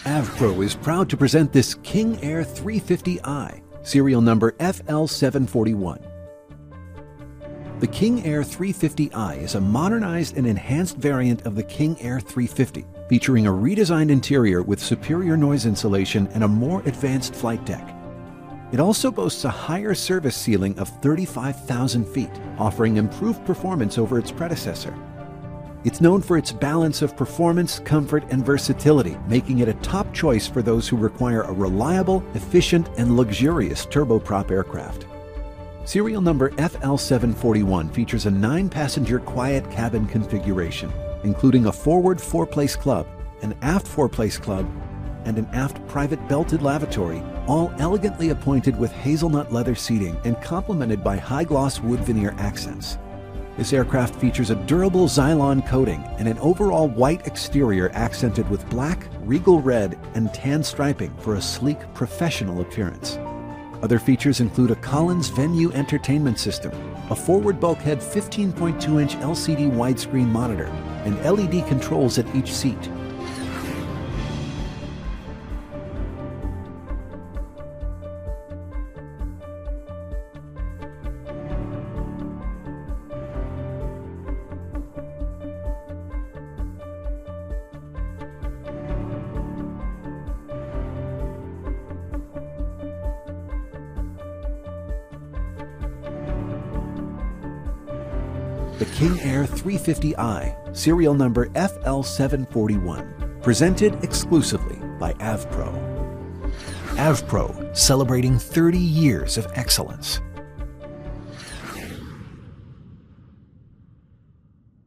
AvPro is proud to present this King Air 350i, serial number FL741. The King Air 350i is a modernized and enhanced variant of the King Air 350, featuring a redesigned interior with superior noise insulation and a more advanced flight deck. It also boasts a higher service ceiling of 35,000 feet, offering improved performance over its predecessor. It's known for its balance of performance, comfort, and versatility, making it a top choice for those who require a reliable, efficient, and luxurious turboprop aircraft. Serial number FL741 features a 9-passenger quiet cabin configuration, including a forward 4-place club, an aft 4-place club, and an aft private belted lavatory, all elegantly appointed with hazelnut leather seating and complemented by high-gloss wood veneer accents. This aircraft features a durable Xylon coating and an overall white exterior accented with black, regal red, and tan striping for a sleek, professional appearance. Other features include a Collins Venue entertainment system, a forward bulkhead 15.2-inch LCD widescreen monitor, and LED controls at each seat. The King Air 350i, serial number FL741, presented exclusively by AvPro. AvPro, celebrating 30 years of excellence.